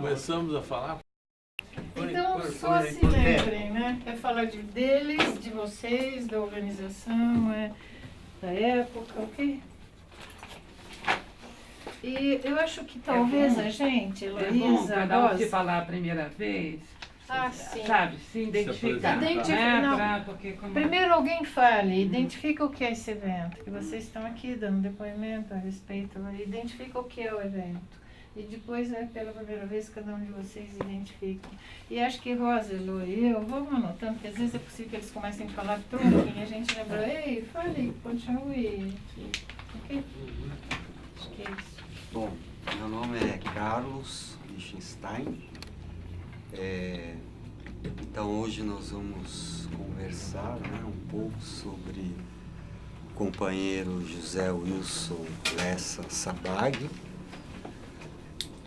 começamos a falar. Então, só se lembrem, né? É falar deles, de vocês, da organização, da época, ok? E eu acho que talvez a gente, Heloísa, cada um Rosa... se falar a primeira vez, sim. sabe, se identificar. Primeiro alguém fale, identifica o que é esse evento, que vocês estão aqui dando depoimento a respeito, identifica o que é o evento. E depois, pela primeira vez, cada um de vocês identifica. E acho que Rosa, Elo e eu vamos anotando, porque às vezes é possível que eles comecem a falar tudo e a gente lembra, ei, fale, continue. Ok? Acho que é isso. Bom, meu nome é Carlos Lichtenstein. Então hoje nós vamos conversar, né, um pouco sobre o companheiro José Wilson Lessa Sabag,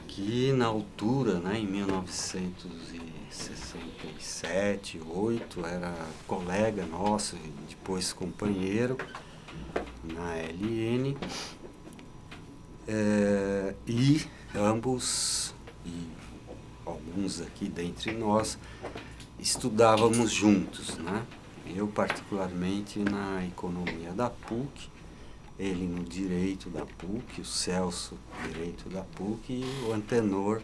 que na altura, né, em 1967, 1968, era colega nosso e depois companheiro na LN. E ambos, e alguns aqui dentre nós, estudávamos juntos, né? Eu particularmente na economia da PUC, ele no direito da PUC, o Celso direito da PUC e o Antenor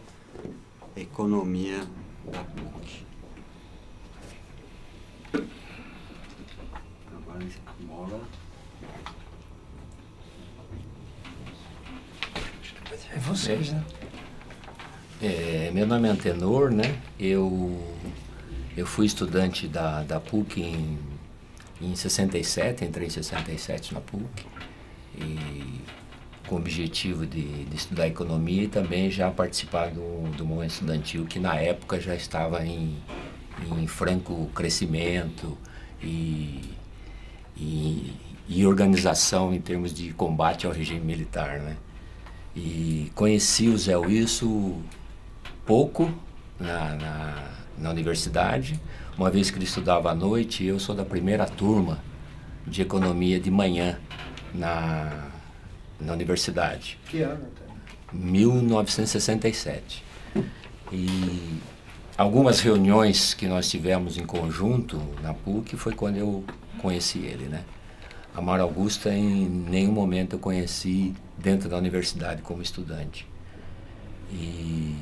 economia da PUC. Agora a bola. É vocês, né? Meu nome é Antenor, né? Eu fui estudante da PUC em 67, entrei em 67 na PUC, e com o objetivo de estudar economia e também já participar do movimento estudantil, que na época já estava em franco crescimento e organização em termos de combate ao regime militar, né? E conheci o Zé Wilson pouco na universidade, uma vez que ele estudava à noite, e eu sou da primeira turma de economia de manhã na universidade. Que ano? 1967. E algumas reuniões que nós tivemos em conjunto na PUC foi quando eu conheci ele, né? A Mara Augusta em nenhum momento eu conheci dentro da universidade como estudante. E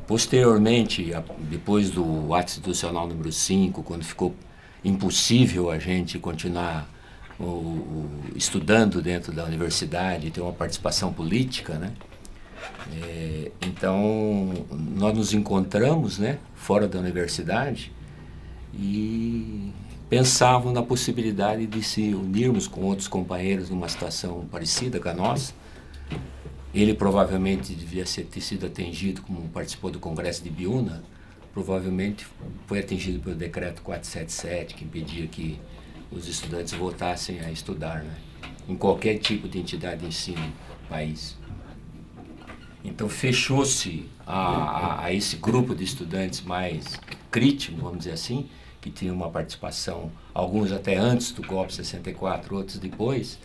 posteriormente, depois do ato institucional número 5, quando ficou impossível a gente continuar estudando dentro da universidade, ter uma participação política, né? Então nós nos encontramos, né, fora da universidade e pensavam na possibilidade de se unirmos com outros companheiros numa situação parecida com a nossa. Ele provavelmente devia ter sido atingido, como participou do Congresso de Biúna, provavelmente foi atingido pelo decreto 477, que impedia que os estudantes voltassem a estudar, né, em qualquer tipo de entidade de ensino no país. Então fechou-se a esse grupo de estudantes mais crítico, vamos dizer assim, que tinha uma participação, alguns até antes do golpe 64, outros depois,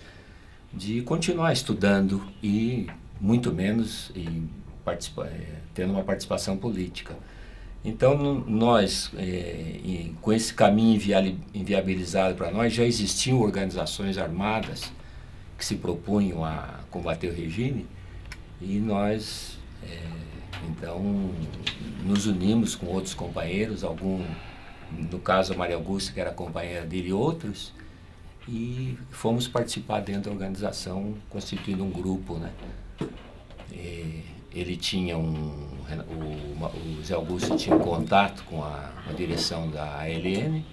de continuar estudando e muito menos tendo uma participação política. Então nós, com esse caminho inviabilizado para nós, já existiam organizações armadas que se propunham a combater o regime, e nós então nos unimos com outros companheiros, no caso a Maria Augusta, que era companheira dele, e outros, e fomos participar dentro da organização, constituindo um grupo, né? Ele tinha o Zé Augusto tinha um contato com a direção da ALN,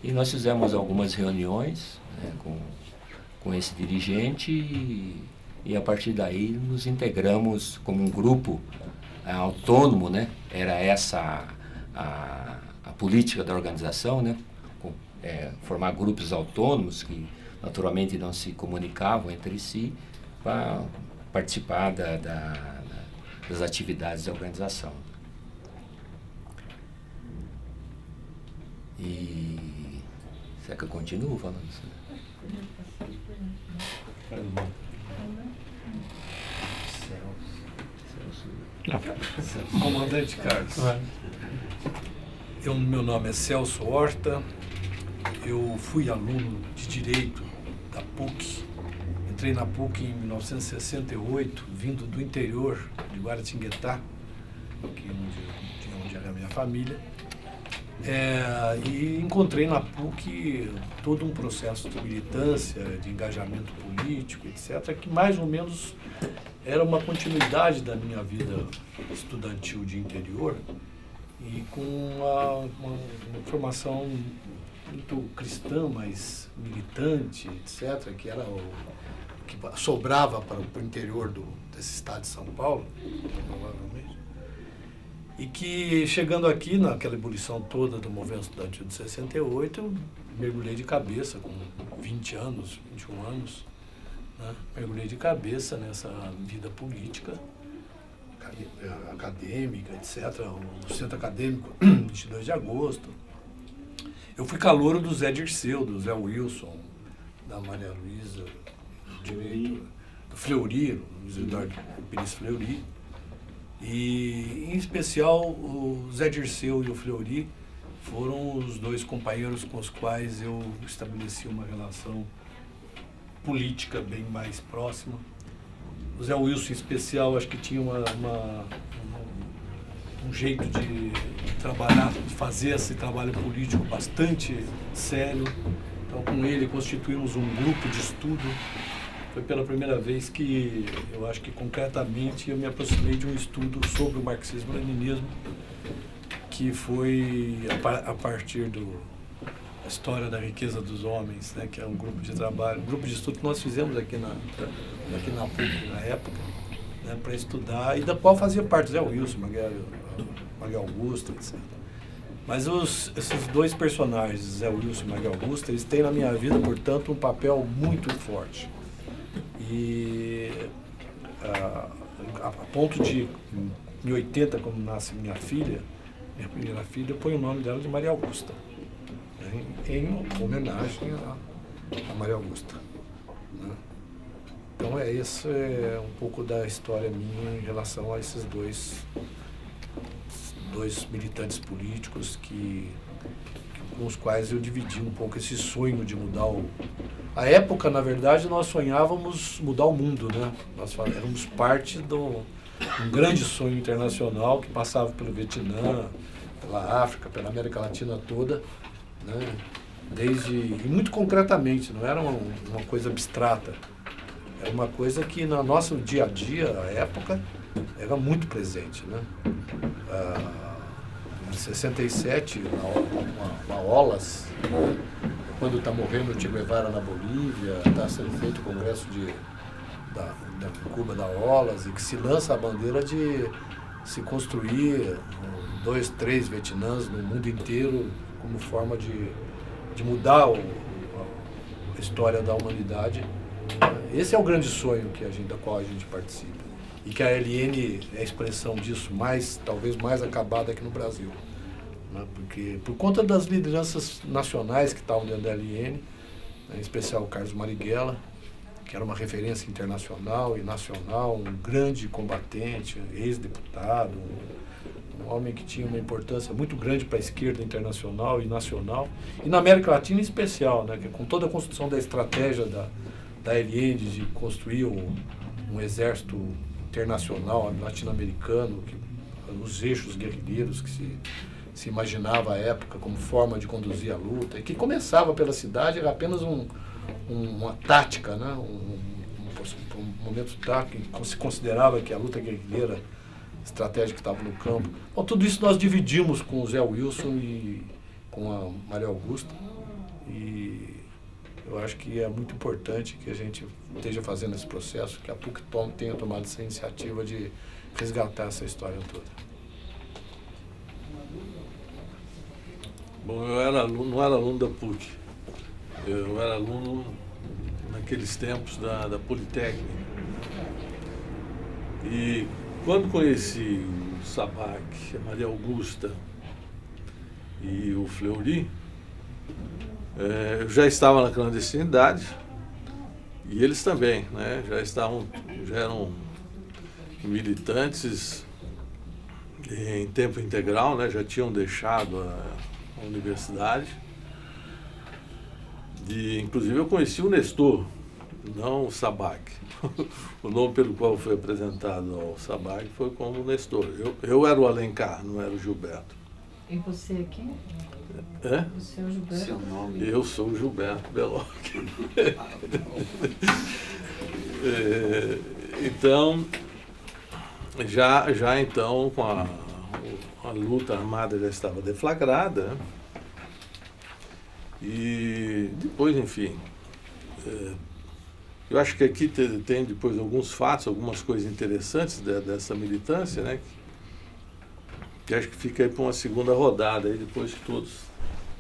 e nós fizemos algumas reuniões, né, com esse dirigente, e a partir daí nos integramos como um grupo autônomo, né? Era essa a política da organização, né? Formar grupos autônomos que naturalmente não se comunicavam entre si para participar das atividades da organização. E será que eu continuo falando isso? Celso. Comandante Carlos. Meu nome é Celso Horta, eu fui aluno de Direito da PUC, entrei na PUC em 1968, vindo do interior de Guaratinguetá, onde era a minha família, e encontrei na PUC todo um processo de militância, de engajamento político, etc., que mais ou menos era uma continuidade da minha vida estudantil de interior e com uma formação muito cristã, mas militante, etc., que era o que sobrava para o interior desse estado de São Paulo, provavelmente. E que, chegando aqui, naquela ebulição toda do movimento estudantil de 68, eu mergulhei de cabeça, com 20 anos, 21 anos, né? Mergulhei de cabeça nessa vida política, acadêmica, etc., o Centro Acadêmico, 22 de agosto. Eu fui calouro do Zé Dirceu, do Zé Wilson, da Maria Luísa, do Fleury, Luiz Eduardo Pires Fleury. E, em especial, o Zé Dirceu e o Fleury foram os dois companheiros com os quais eu estabeleci uma relação política bem mais próxima. O Zé Wilson, em especial, acho que tinha um jeito de trabalhar, de fazer esse trabalho político bastante sério. Então, com ele, constituímos um grupo de estudo. Foi pela primeira vez que eu acho que concretamente eu me aproximei de um estudo sobre o marxismo-leninismo, que foi a partir da História da Riqueza dos Homens, né, que é um grupo de trabalho, um grupo de estudo que nós fizemos aqui na PUC na época, né, para estudar, e da qual fazia parte Zé Wilson, Maria Augusta, etc. Mas esses dois personagens, Zé Wilson e Maria Augusta, eles têm na minha vida, portanto, um papel muito forte. E a ponto de, em 80, quando nasce minha primeira filha, eu ponho o nome dela de Maria Augusta, né, em homenagem a Maria Augusta, né? Então esse é um pouco da história minha em relação a esses dois militantes políticos com os quais eu dividi um pouco esse sonho de mudar A época, na verdade, nós sonhávamos mudar o mundo, né? Nós éramos parte de um grande sonho internacional que passava pelo Vietnã, pela África, pela América Latina toda, né? E muito concretamente, não era uma coisa abstrata. Era uma coisa que no nosso dia a dia, à época, era muito presente, né? Em 67, na OLAS, quando está morrendo o Che Guevara na Bolívia, está sendo feito o congresso da Cuba, da OLAS, e que se lança a bandeira de se construir 2, 3 Vietnãs no mundo inteiro como forma de mudar a história da humanidade. Esse é o grande sonho da qual a gente participa. E que a LN é a expressão disso, talvez mais acabada aqui no Brasil, né? Porque, por conta das lideranças nacionais que estavam dentro da LN, né, em especial o Carlos Marighella, que era uma referência internacional e nacional, um grande combatente, ex-deputado, um homem que tinha uma importância muito grande para a esquerda internacional e nacional, e na América Latina em especial, né, que com toda a construção da estratégia da LN de construir um exército internacional latino-americano, os eixos guerrilheiros que se imaginava à época como forma de conduzir a luta, e que começava pela cidade, era apenas uma tática, né? um momento tático, se considerava que a luta guerrilheira estratégica estava no campo. Bom, tudo isso nós dividimos com o Zé Wilson e com a Maria Augusta, e eu acho que é muito importante que a gente esteja fazendo esse processo, que a PUC tenha tomado essa iniciativa de resgatar essa história toda. Bom, não era aluno da PUC, eu era aluno naqueles tempos da Politécnica. E quando conheci o Sabac, a Maria Augusta e o Fleury, eu já estava na clandestinidade e eles também, né? Já eram militantes em tempo integral, né? Já tinham deixado a universidade. Inclusive eu conheci o Nestor, não o Sabag. O nome pelo qual foi apresentado ao Sabag foi como Nestor. Eu era o Alencar, não era o Gilberto. E você aqui? É? Você é o Gilberto? Seu nome? Eu sou o Gilberto Belloc. Então, já então, com a luta armada já estava deflagrada, né? E depois, enfim, eu acho que aqui tem depois alguns fatos, algumas coisas interessantes dessa militância, né? Que acho que fica aí para uma segunda rodada, aí depois que todos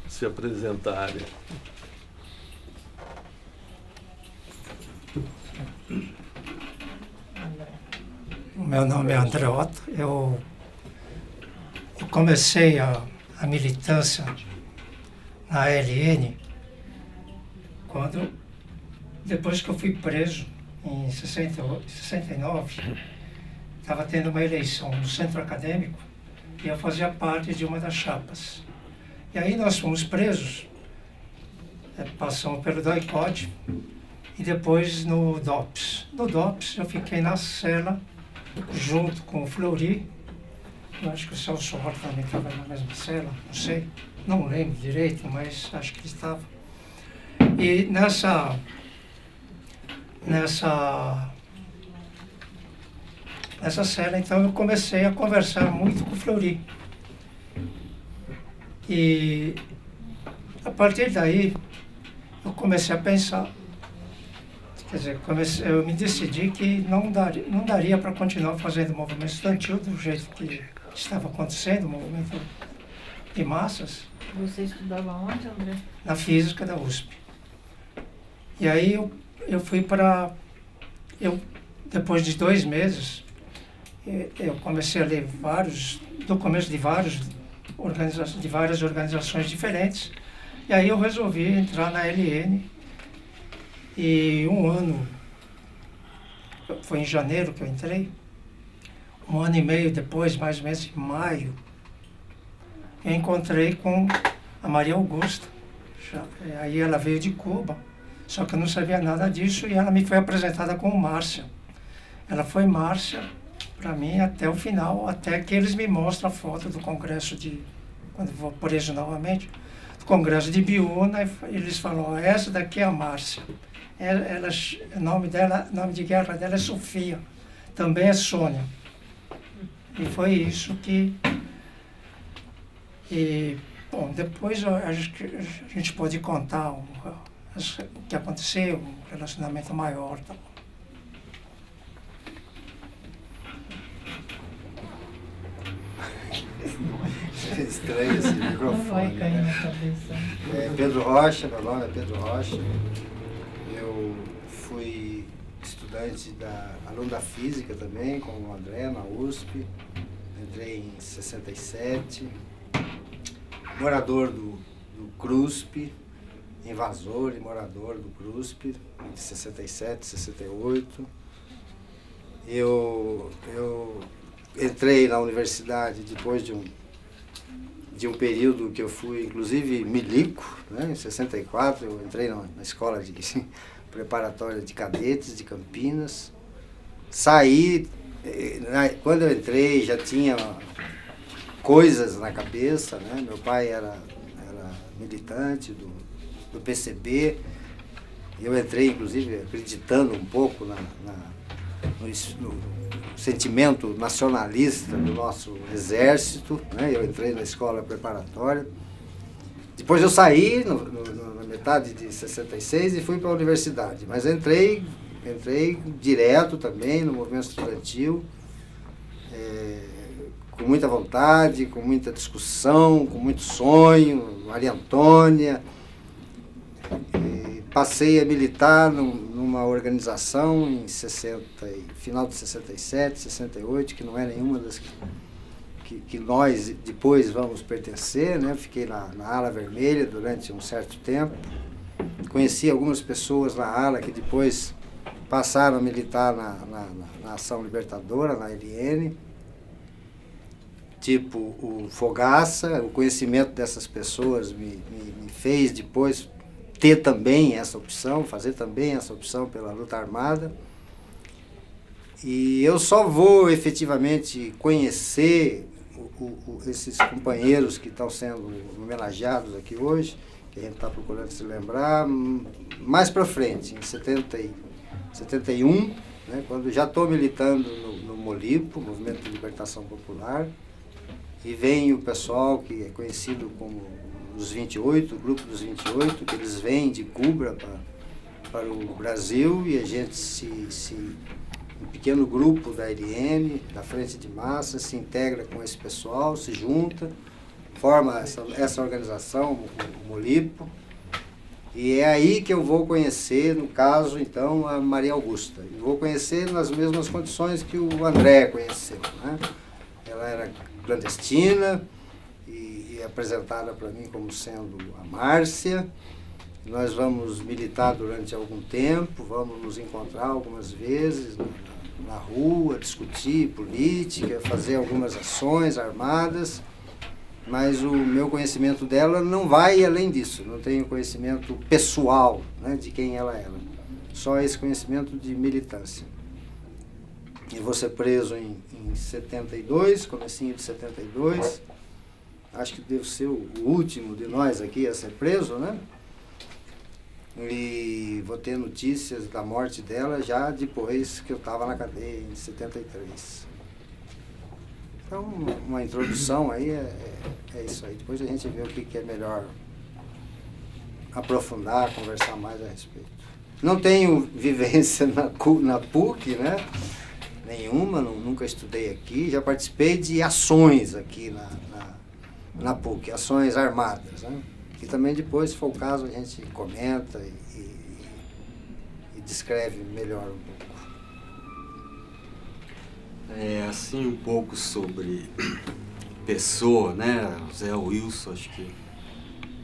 se apresentarem. O meu nome é André Otto. Eu comecei a militância na ALN depois que eu fui preso em 69, estava tendo uma eleição no centro acadêmico e eu fazia parte de uma das chapas. E aí nós fomos presos, passamos pelo DOI-CODE e depois no DOPS. No DOPS eu fiquei na cela junto com o Fleury. Eu acho que o Celso Horta também estava na mesma cela, não sei, não lembro direito, mas acho que ele estava. E nessa cela, então, eu comecei a conversar muito com o Fleury. E a partir daí, eu comecei a pensar, quer dizer, eu me decidi que não daria para continuar fazendo o movimento estudantil do jeito que estava acontecendo, o movimento de massas. Você estudava onde, André? Na física da USP. E aí eu fui para... depois de 2 meses, eu comecei a ler documentos de várias organizações diferentes. E aí eu resolvi entrar na LN. E um ano, foi em janeiro que eu entrei, 1 ano e meio depois, mais ou menos em maio, eu encontrei com a Maria Augusta. Aí ela veio de Cuba, só que eu não sabia nada disso e ela me foi apresentada como Márcia. Ela foi Márcia para mim até o final, até que eles me mostram a foto do congresso quando eu vou preso novamente, do congresso de Biúna, e eles falam, essa daqui é a Márcia. O nome de guerra dela é Sofia, também é Sônia. E foi isso que... bom, depois a gente pode contar o que aconteceu, um relacionamento maior. Tá? Estranho esse Não vai microfone. cair na cabeça. Pedro Rocha, meu nome é Pedro Rocha. Eu fui estudante aluno da física também, como o André, na USP. Entrei em 67. Morador do CRUSP, invasor e morador do CRUSP, de 67, 68. Eu entrei na universidade depois de um período que eu fui, inclusive, milico, né? Em 64, eu entrei na escola preparatória de cadetes de Campinas. Saí, quando eu entrei já tinha coisas na cabeça, né? Meu pai era militante do PCB. Eu entrei, inclusive, acreditando um pouco no sentimento nacionalista do nosso exército, né? Eu entrei na escola preparatória. Depois eu saí na metade de 66 e fui para a universidade, mas entrei direto também no movimento estudantil, com muita vontade, com muita discussão, com muito sonho, Maria Antônia. Passei a militar numa organização em final de 67, 68, que não é nenhuma das que nós depois vamos pertencer, né? Fiquei na ala vermelha durante um certo tempo. Conheci algumas pessoas na ala que depois passaram a militar na Ação Libertadora, na LN. tipo o Fogaça. O conhecimento dessas pessoas me fez depois ter também essa opção, fazer também essa opção pela luta armada. E eu só vou efetivamente conhecer esses companheiros que estão sendo homenageados aqui hoje, que a gente está procurando se lembrar, mais para frente, em 71, né, quando já estou militando no Molipo, Movimento de Libertação Popular, e vem o pessoal que é conhecido como os 28, o Grupo dos 28, que eles vêm de Cuba para o Brasil, e a gente um pequeno grupo da LN, da Frente de Massa, se integra com esse pessoal, se junta, forma essa organização, o Molipo, e é aí que eu vou conhecer, no caso, então, a Maria Augusta. E vou conhecer nas mesmas condições que o André conheceu, né? Ela era clandestina e apresentada para mim como sendo a Márcia. Nós vamos militar durante algum tempo, vamos nos encontrar algumas vezes na rua, discutir política, fazer algumas ações armadas, mas o meu conhecimento dela não vai além disso, não tenho conhecimento pessoal, né, de quem ela era, só esse conhecimento de militância. Eu vou ser preso em 72, comecinho de 72, acho que devo ser o último de nós aqui a ser preso, né? E vou ter notícias da morte dela já depois que eu estava na cadeia, em 73. Então, uma introdução aí é isso aí. Depois a gente vê o que é melhor aprofundar, conversar mais a respeito. Não tenho vivência na PUC, né? Nenhuma, nunca estudei aqui. Já participei de ações aqui na PUC, ações armadas, né? E também depois, se for o caso, a gente comenta e descreve melhor um pouco. Assim, um pouco sobre pessoa, né? O Zé Wilson, acho que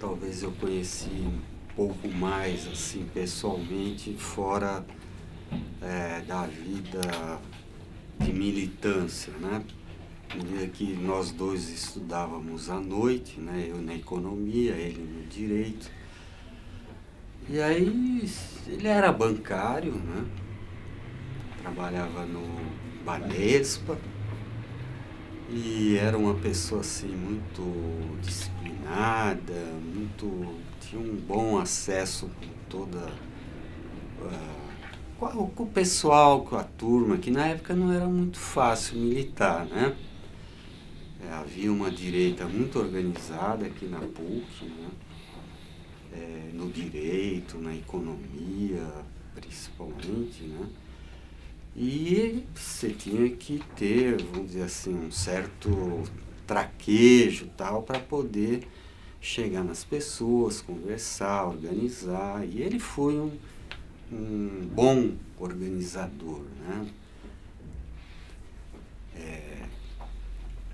talvez eu conheci um pouco mais, assim, pessoalmente, fora da vida de militância, né? Que nós dois estudávamos à noite, né? Eu na economia, ele no direito. E aí ele era bancário, né? Trabalhava no Banespa e era uma pessoa assim muito disciplinada, tinha um bom acesso com toda com o pessoal, com a turma, que na época não era muito fácil militar, né? Havia uma direita muito organizada aqui na PUC, né? No direito, na economia, principalmente, né? E você tinha que ter, vamos dizer assim, um certo traquejo tal para poder chegar nas pessoas, conversar, organizar. E ele foi um bom organizador, né?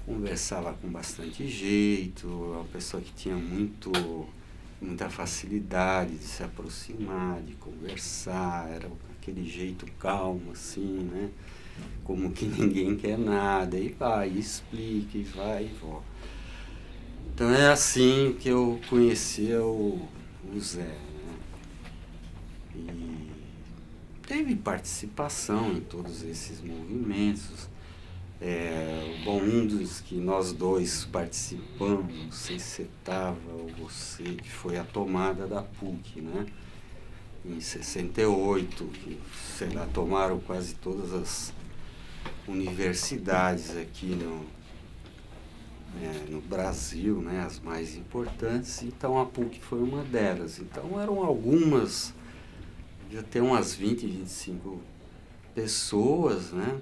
Conversava com bastante jeito, uma pessoa que tinha muita facilidade de se aproximar, de conversar, era aquele jeito calmo, assim, né? Como que ninguém quer nada, e vai, e explica, e vai, e volta. Então é assim que eu conhecia o Zé, né? E teve participação em todos esses movimentos. Um dos que nós dois participamos, não sei se você estava ou você, que foi a tomada da PUC, né? Em 68, que, sei lá, tomaram quase todas as universidades aqui no Brasil, né? As mais importantes, então a PUC foi uma delas. Então eram algumas, devia ter umas 20, 25 pessoas, né?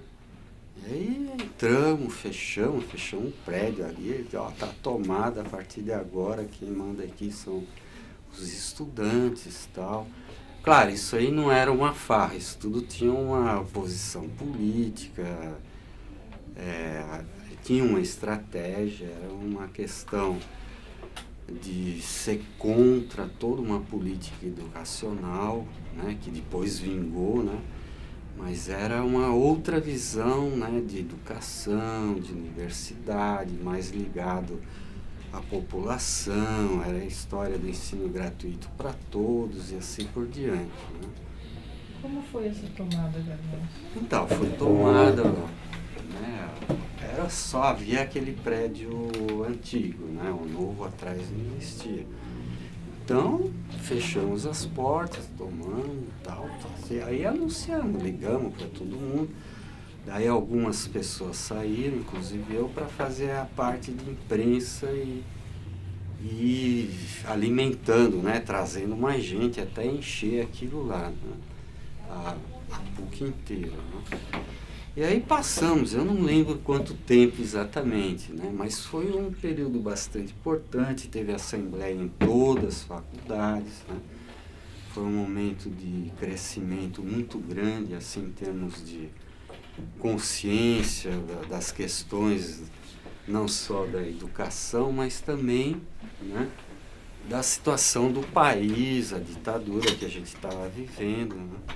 E aí entramos, fechamos um prédio ali, tá tomada, a partir de agora quem manda aqui são os estudantes e tal. Claro, isso aí não era uma farra, isso tudo tinha uma posição política, tinha uma estratégia, era uma questão de ser contra toda uma política educacional, né, que depois vingou, né? Mas era uma outra visão, né, de educação, de universidade, mais ligado à população, era a história do ensino gratuito para todos e assim por diante. Né? Como foi essa tomada da Aliança? Então, foi tomada, né, havia aquele prédio antigo, né, o novo atrás não existia. Então, fechamos as portas, tomamos e tal. E aí anunciamos, ligamos para todo mundo. Daí algumas pessoas saíram, inclusive eu, para fazer a parte de imprensa e alimentando, né? Trazendo mais gente até encher aquilo lá, né? A PUC inteira. Né? E aí passamos, eu não lembro quanto tempo exatamente, né? Mas foi um período bastante importante, teve assembleia em todas as faculdades, né? Foi um momento de crescimento muito grande, assim, em termos de consciência das questões, não só da educação, mas também, né, da situação do país, a ditadura que a gente estava vivendo, né?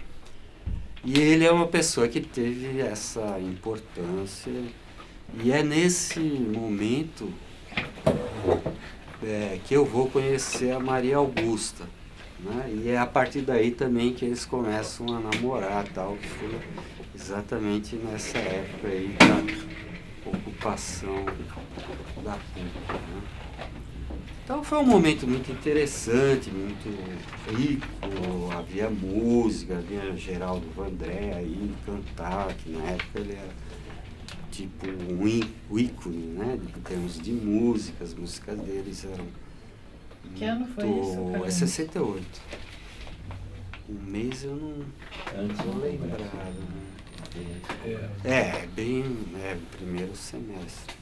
E ele é uma pessoa que teve essa importância, e é nesse momento que eu vou conhecer a Maria Augusta, né? E é a partir daí também que eles começam a namorar, tal, que foi exatamente nessa época aí da ocupação da PUC, né? Então foi um momento muito interessante, muito rico, havia música, havia Geraldo Vandré aí cantar, que na época ele era tipo um ícone, né, em termos de música, as músicas deles eram Que ano foi isso, Carlinhos? É 68. Um mês eu não lembrava. Primeiro semestre.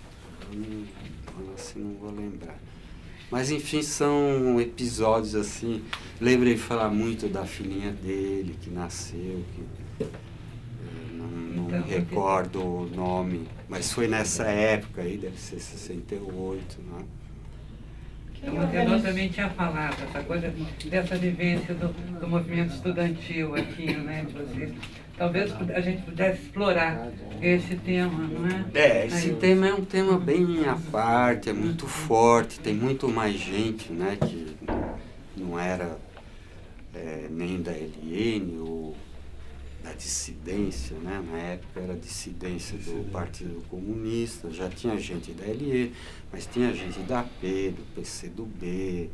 Não vou lembrar. Mas enfim, são episódios assim. Lembrei de falar muito da filhinha dele, que nasceu, que não me recordo o nome, mas foi nessa época aí, deve ser 68, né? Eu também tinha falado essa coisa dessa vivência do movimento estudantil aqui, né, de vocês. Talvez a gente pudesse explorar esse tema, não é? Esse tema é um tema bem à parte, é muito forte, tem muito mais gente, né, que não era nem da LN ou da dissidência, né? Na época era dissidência do Partido Comunista, já tinha gente da LN, mas tinha gente da AP, do PCdoB,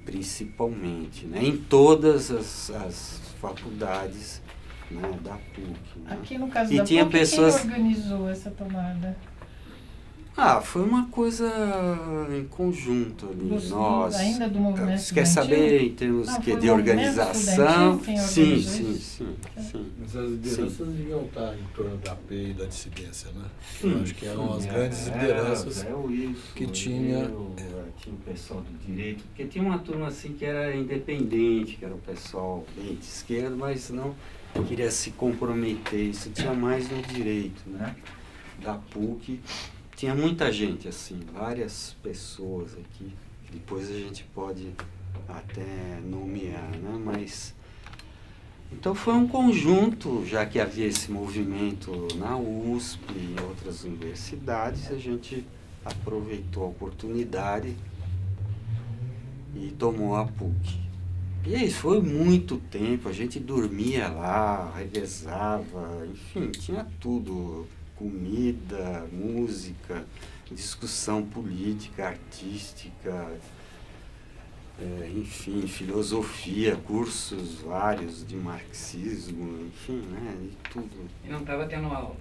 principalmente, né? Em todas as faculdades, né, da PUC. Né? Aqui no caso e da tinha PUC, pessoas... quem organizou essa tomada? Foi uma coisa em conjunto ali, nós. Ainda do movimento Você quer saber em termos de organização? Sim. Mas as lideranças deviam estar em torno da AP e da dissidência, né? Sim, eu acho que eram as grandes lideranças que tinha... Tinha o pessoal do direito, porque tinha uma turma assim que era independente, que era o pessoal bem de esquerda, mas não queria se comprometer, isso tinha mais no direito, né? Da PUC. Tinha muita gente, assim, várias pessoas aqui, que depois a gente pode até nomear, né? Mas, então foi um conjunto, já que havia esse movimento na USP e em outras universidades, a gente aproveitou a oportunidade e tomou a PUC. E é isso, foi muito tempo, a gente dormia lá, revezava, enfim, tinha tudo. Comida, música, discussão política, artística, enfim, filosofia, cursos vários de marxismo, enfim, né, e tudo. E não estava tendo aula?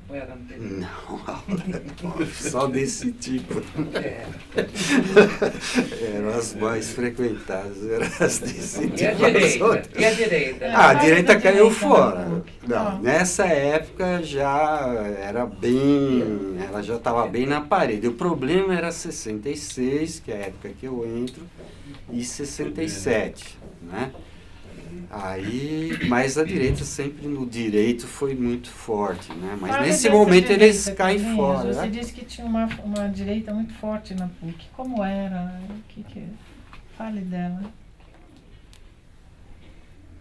Ou era no período? Não, aula só desse tipo. Eram as mais frequentadas, eram as desse tipo. E a direita? E a direita? A direita caiu fora. Não, nessa época já era bem, ela já estava bem na parede. O problema era 66, que é a época que eu entro, e 67, né? Aí, mas a direita sempre no direito foi muito forte, né? Mas nesse momento direita, eles caem fora. Você né? disse que tinha uma direita muito forte na PUC. Como era? Fale dela.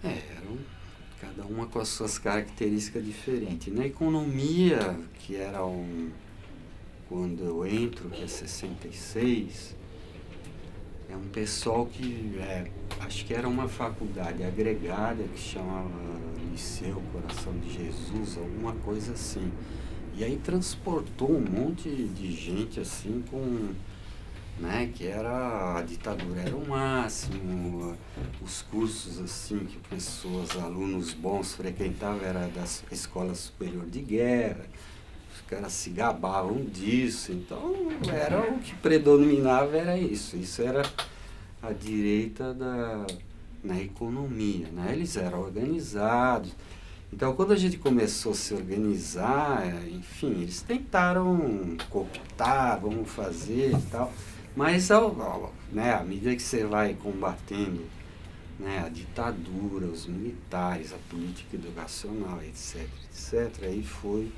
Eram cada uma com as suas características diferentes. Na economia, que era quando eu entro, que é 66, é um pessoal que, acho que era uma faculdade agregada, que chamava Liceu Coração de Jesus, alguma coisa assim. E aí transportou um monte de gente assim né, que era, a ditadura era o máximo, os cursos assim que pessoas, alunos bons frequentavam era da Escola Superior de Guerra, os caras se gabavam disso, então era o que predominava, era isso era a direita na economia, né, eles eram organizados. Então, quando a gente começou a se organizar, enfim, eles tentaram cooptar, vamos fazer e tal, mas né, à medida que você vai combatendo, né, a ditadura, os militares, a política educacional, etc., aí foi...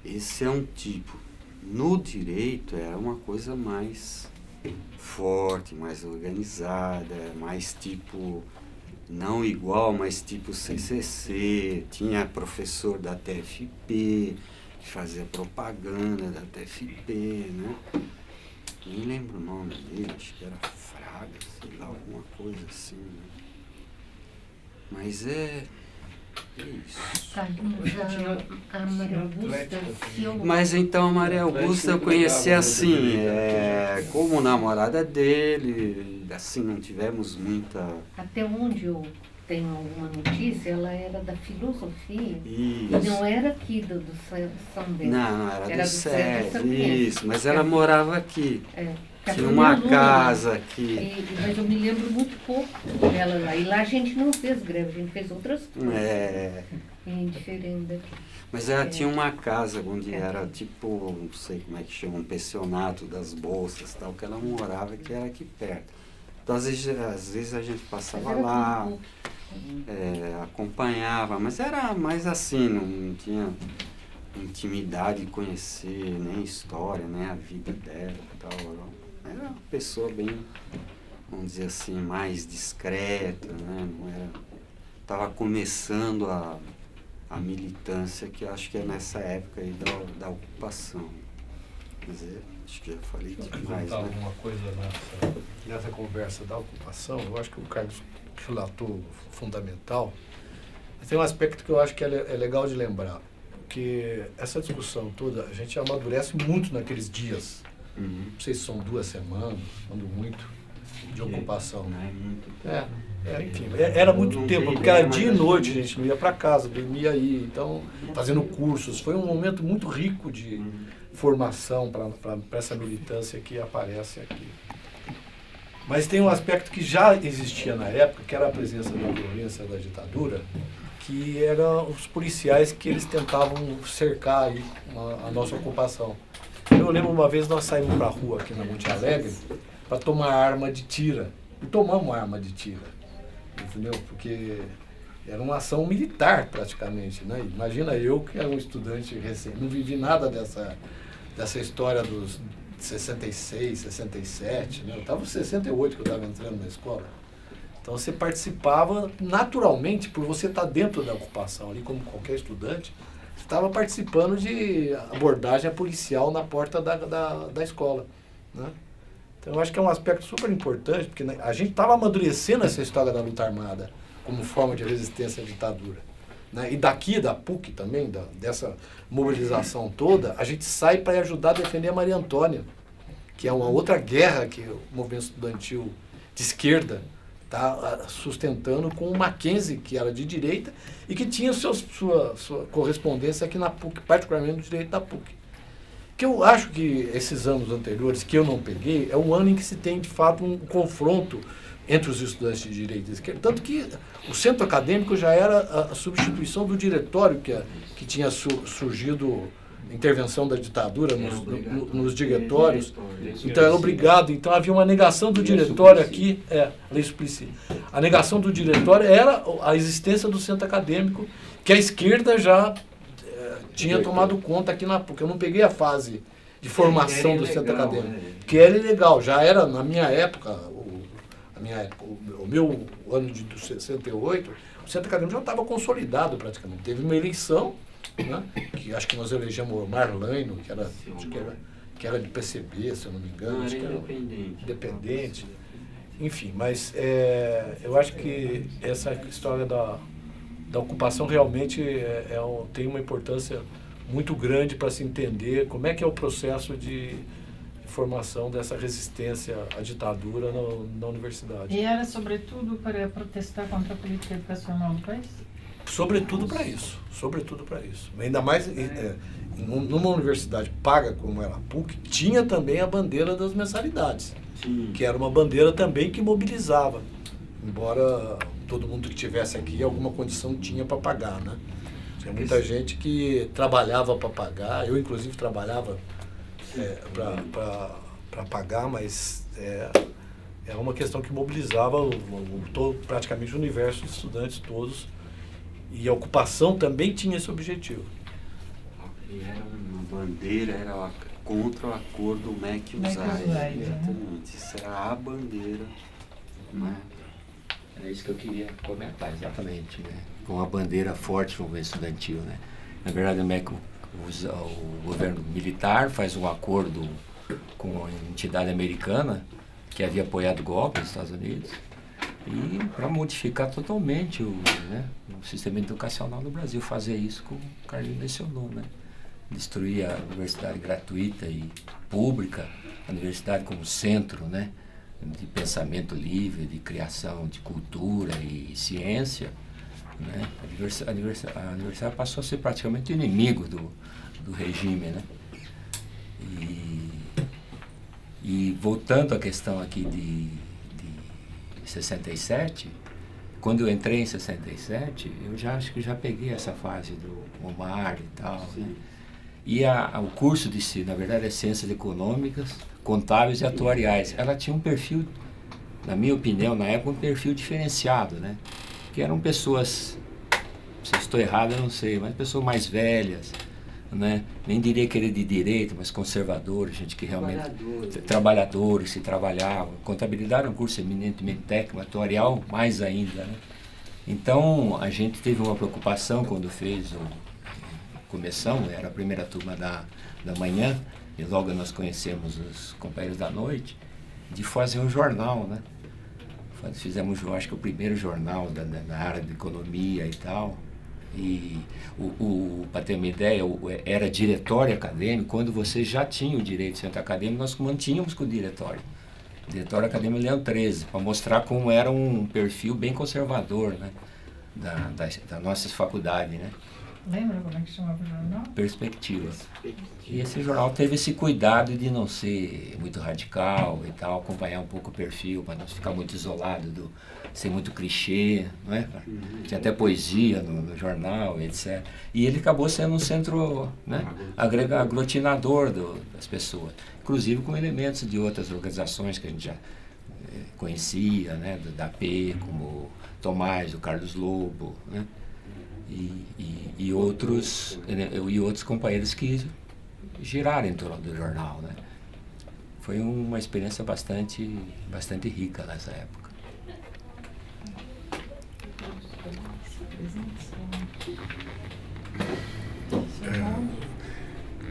Esse é um tipo. No direito era uma coisa mais forte, mais organizada, mais tipo... não igual, mas tipo CCC, tinha professor da TFP, que fazia propaganda da TFP, né? Nem lembro o nome dele, acho que era Fraga, sei lá, alguma coisa assim, né? Mas é isso. A Maria Augusta, Mas então a Maria Augusta eu conheci assim, como namorada dele, assim, não tivemos muita... Até onde eu tenho alguma notícia, ela era da filosofia. Isso. E não era aqui do São Bento. Não, era do Sérgio, Sérgio, isso, mas ela morava aqui. Tinha Tinha uma casa aqui. Mas eu me lembro muito pouco dela lá. E lá a gente não fez greve, a gente fez outras coisas. Diferente daqui. Mas ela tinha uma casa onde era tipo, não sei como é que chama, um pensionato das bolsas, tal, que ela morava, que era aqui perto. Então, às vezes a gente passava lá, acompanhava, mas era mais assim, não tinha intimidade de conhecer nem a história, nem a vida dela e tal. Era uma pessoa bem, vamos dizer assim, mais discreta, né? Não era, estava começando a militância, que acho que é nessa época aí da ocupação. Quer dizer, acho que já falei demais, né? Alguma coisa nessa conversa da ocupação, eu acho que o Carlos relatou fundamental, mas tem um aspecto que eu acho que é legal de lembrar, porque essa discussão toda, a gente amadurece muito naqueles dias. Não sei se são 2 semanas, quando muito, de ocupação. Enfim, era muito tempo, porque era dia e noite, a gente não ia para casa, dormia aí, então, fazendo cursos. Foi um momento muito rico de formação para essa militância que aparece aqui. Mas tem um aspecto que já existia na época, que era a presença da violência da ditadura, que eram os policiais que eles tentavam cercar aí a nossa ocupação. Eu lembro uma vez nós saímos para a rua aqui na Monte Alegre para tomar arma de tira. E tomamos arma de tira, entendeu? Porque era uma ação militar praticamente, né? Imagina eu que era um estudante recente, não vivi nada dessa história dos 66, 67, né? Eu estava em 68 que eu estava entrando na escola. Então você participava naturalmente, por você estar dentro da ocupação ali, como qualquer estudante, você estava participando de abordagem policial na porta da escola, né? Então eu acho que é um aspecto super importante, porque a gente estava amadurecendo essa história da luta armada como forma de resistência à ditadura, né? E daqui, da PUC também, dessa mobilização toda, a gente sai para ajudar a defender a Maria Antônia, que é uma outra guerra que o movimento estudantil de esquerda está sustentando com o Mackenzie, que era de direita e que tinha sua correspondência aqui na PUC, particularmente no direito da PUC. Que eu acho que esses anos anteriores, que eu não peguei, é um ano em que se tem, de fato, um confronto entre os estudantes de direita e esquerda. Tanto que o centro acadêmico já era a substituição do diretório que tinha surgido, intervenção da ditadura nos diretórios. Então era obrigado. Então havia uma negação do diretório aqui, lei suplicy. A negação do diretório era a existência do centro acadêmico, que a esquerda já tinha tomado conta aqui na PUC. Eu não peguei a fase de formação do centro acadêmico, que era ilegal. Já era, na minha época, na minha época, o meu ano de 68, o centro acadêmico já estava consolidado praticamente. Teve uma eleição, né, que acho que nós elegemos o Marlano, que era de PCB, se eu não me engano. Acho que era independente. Enfim, mas eu acho que essa história da ocupação realmente tem uma importância muito grande para se entender como é que é o processo de formação dessa resistência à ditadura na universidade. E era sobretudo para protestar contra a política educacional do país? Sobretudo para isso. Ainda mais numa universidade paga como era a PUC, tinha também a bandeira das mensalidades, que era uma bandeira também que mobilizava, embora todo mundo que tivesse aqui alguma condição tinha para pagar, né? Tinha muita gente que trabalhava para pagar, eu inclusive trabalhava para pagar, mas é uma questão que mobilizava praticamente o universo de estudantes todos, e a ocupação também tinha esse objetivo. E era uma bandeira, era contra o acordo MEC-USAID. Exatamente, isso era a bandeira, né? É isso que eu queria comentar, exatamente, né? Com a bandeira forte no movimento estudantil, né? Na verdade, o MEC o governo militar faz um acordo com a entidade americana que havia apoiado o golpe nos Estados Unidos e para modificar totalmente o sistema educacional no Brasil, fazer isso como o Carlinhos mencionou, né? Destruir a universidade gratuita e pública, a universidade como centro, né, de pensamento livre, de criação de cultura e ciência, né? A universidade passou a ser praticamente inimigo do regime, né? E voltando à questão aqui de 67, quando eu entrei em 67, eu já acho que já peguei essa fase do Omar e tal, né? E o curso de si, na verdade, é Ciências Econômicas, Contábeis e Atuariais. Ela tinha um perfil, na minha opinião, na época, um perfil diferenciado, né? Que eram pessoas, se eu estou errado, eu não sei, mas pessoas mais velhas, né? Nem diria que era de direito, mas conservadores, gente que realmente... Trabalhadores que trabalhavam. Contabilidade é um curso eminentemente técnico, atuarial mais ainda, né? Então, a gente teve uma preocupação quando fez começamos, era a primeira turma da manhã, e logo nós conhecemos os companheiros da noite, de fazer um jornal, né? Fizemos, acho que o primeiro jornal da área de economia e tal. E para ter uma ideia, era diretório acadêmico. Quando você já tinha o direito de centro acadêmico, nós mantínhamos com o diretório. Diretório acadêmico Leão 13, para mostrar como era um perfil bem conservador, né? Da nossa faculdade, né? Lembra como é que chamava o jornal? Perspectiva. E esse jornal teve esse cuidado de não ser muito radical e tal, acompanhar um pouco o perfil, para não ficar muito isolado, ser muito clichê, não é? Tinha até poesia no jornal, etc. E ele acabou sendo um centro, né, aglutinador das pessoas, inclusive com elementos de outras organizações que a gente já conhecia, né, da AP, como Tomás, o Carlos Lobo, né? E outros companheiros que giraram em torno do jornal, né? Foi uma experiência bastante rica nessa época.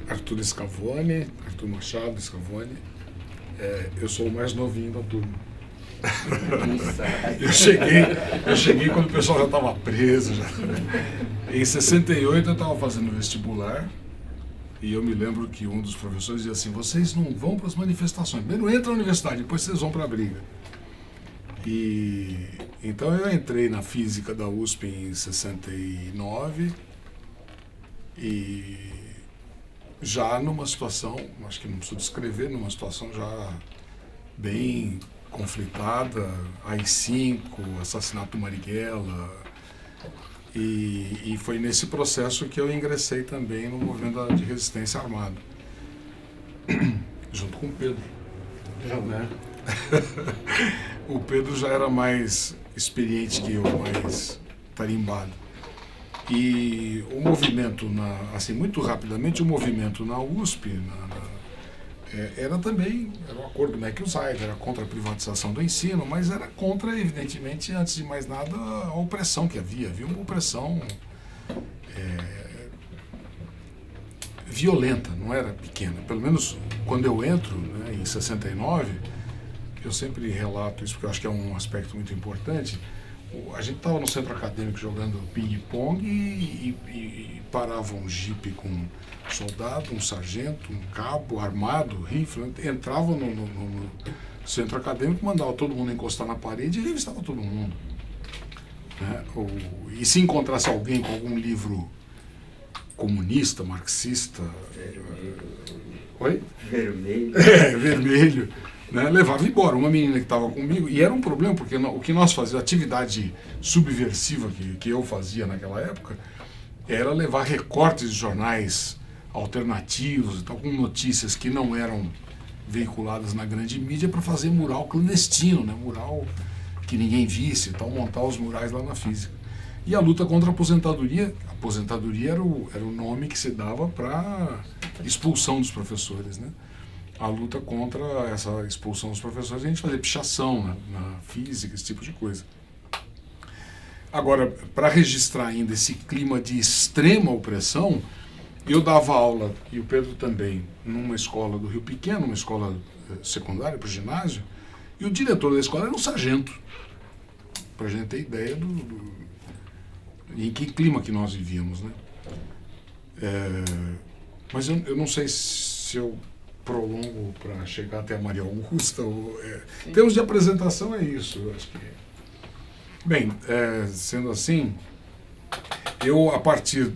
Arthur Machado Scavone. Eu sou o mais novinho da turma. Eu cheguei quando o pessoal já estava preso. Em 68 eu estava fazendo vestibular e eu me lembro que um dos professores dizia assim: vocês não vão para as manifestações, primeiro entra na universidade, depois vocês vão para a briga. E então eu entrei na física da USP em 69 e já numa situação, acho que não preciso descrever, numa situação já bem conflitada, AI-5, assassinato do Marighella, e foi nesse processo que eu ingressei também no movimento de resistência armada, junto com o Pedro, né? O Pedro já era mais experiente que eu, mais tarimbado. E o movimento, assim, muito rapidamente, o movimento na USP, era um acordo do MacIusaid, era contra a privatização do ensino, mas era contra, evidentemente, antes de mais nada, a opressão que havia. Havia uma opressão violenta, não era pequena. Pelo menos quando eu entro, né, em 69, eu sempre relato isso, porque eu acho que é um aspecto muito importante. A gente estava no centro acadêmico jogando ping-pong e parava um jipe com um soldado, um sargento, um cabo armado, rifle, entrava no centro acadêmico, mandava todo mundo encostar na parede e revistava todo mundo. Né? E se encontrasse alguém com algum livro comunista, marxista... Oi? Vermelho. Vermelho. Né, levava embora uma menina que estava comigo, e era um problema, porque o que nós fazíamos, a atividade subversiva que eu fazia naquela época, era levar recortes de jornais alternativos, então, com notícias que não eram veiculadas na grande mídia, para fazer mural clandestino, né, mural que ninguém visse, então, montar os murais lá na física. E a luta contra a aposentadoria era o nome que se dava para expulsão dos professores, né? A luta contra essa expulsão dos professores, a gente fazia pichação na física, esse tipo de coisa. Agora, para registrar ainda esse clima de extrema opressão, eu dava aula, e o Pedro também, numa escola do Rio Pequeno, uma escola secundária para o ginásio, e o diretor da escola era um sargento, para a gente ter ideia em que clima que nós vivíamos, né? Mas eu não sei se eu prolongo para chegar até a Maria Augusta. Em termos de apresentação, é isso. Eu acho que... Bem, sendo assim, eu, a partir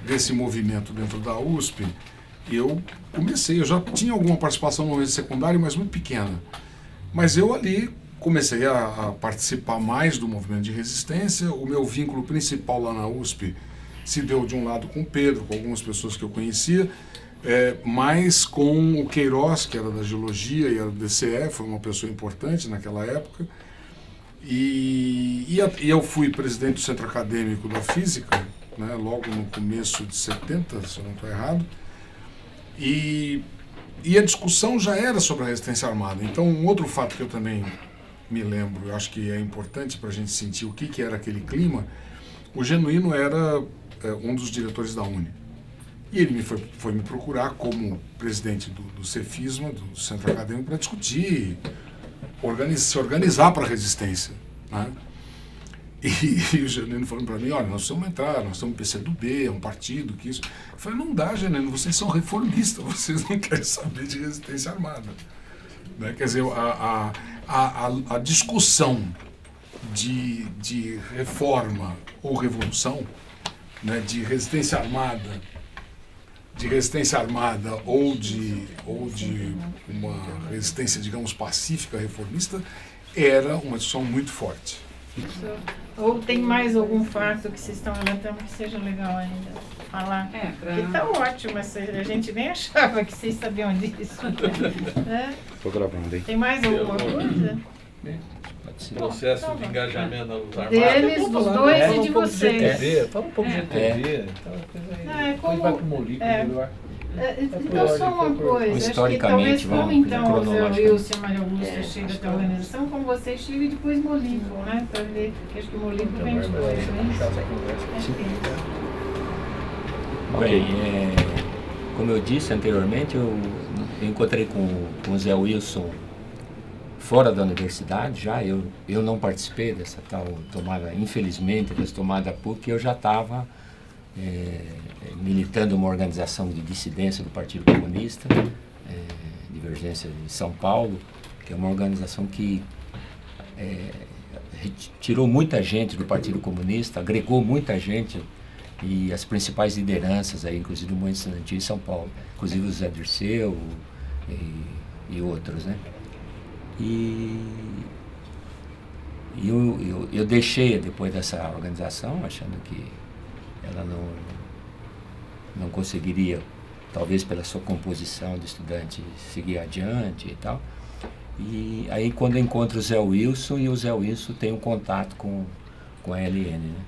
desse movimento dentro da USP, eu já tinha alguma participação no movimento secundário, mas muito pequena. Mas eu ali comecei a participar mais do movimento de resistência. O meu vínculo principal lá na USP se deu de um lado com o Pedro, com algumas pessoas que eu conhecia, mas com o Queiroz, que era da Geologia e era do DCE, foi uma pessoa importante naquela época. E eu fui presidente do Centro Acadêmico da Física, né, logo no começo de 70, se eu não estou errado. E a discussão já era sobre a resistência armada. Então, um outro fato que eu também me lembro, eu acho que é importante para a gente sentir o que era aquele clima, o Genuíno era um dos diretores da UNE. E ele foi me procurar como presidente do Cefisma, do Centro Acadêmico, para discutir, se organizar para a resistência. Né? E o Genuíno falou para mim, olha, nós precisamos entrar, nós estamos no PCdoB, é um partido, que isso... Eu falei, não dá, Genuíno, vocês são reformistas, vocês não querem saber de resistência armada. Né? Quer dizer, a discussão de reforma ou revolução, né, de resistência armada ou de uma resistência, digamos, pacífica, reformista, era uma discussão muito forte. Ou tem mais algum fato que vocês estão relatando que seja legal ainda falar? Porque está ótimo, a gente nem achava que vocês sabiam disso. Estou gravando aí. Tem mais alguma coisa? Processo de engajamento na luta armada. Deles, dos dois e de vocês. Fala um pouco de GTV. Como... vai pro Molico, melhor. Então, só uma coisa, acho que talvez como então o Zé Wilson e a Maria Augusta chegam até a organização, como vocês chegam e depois Molico, né? Para ver, porque acho que o Molico vem depois, né? Bem, como eu disse anteriormente, eu encontrei com o Zé Wilson fora da universidade já, eu não participei dessa tal tomada, infelizmente, dessa tomada PUC, eu já estava militando uma organização de dissidência do Partido Comunista, Divergência de São Paulo, que é uma organização que tirou muita gente do Partido Comunista, agregou muita gente, e as principais lideranças, aí, inclusive do movimento estudantil em São Paulo, inclusive o Zé Dirceu e outros, né? E eu deixei depois dessa organização, achando que ela não conseguiria, talvez pela sua composição de estudante, seguir adiante e tal. E aí quando eu encontro o Zé Wilson, e o Zé Wilson tem um contato com a LN, né?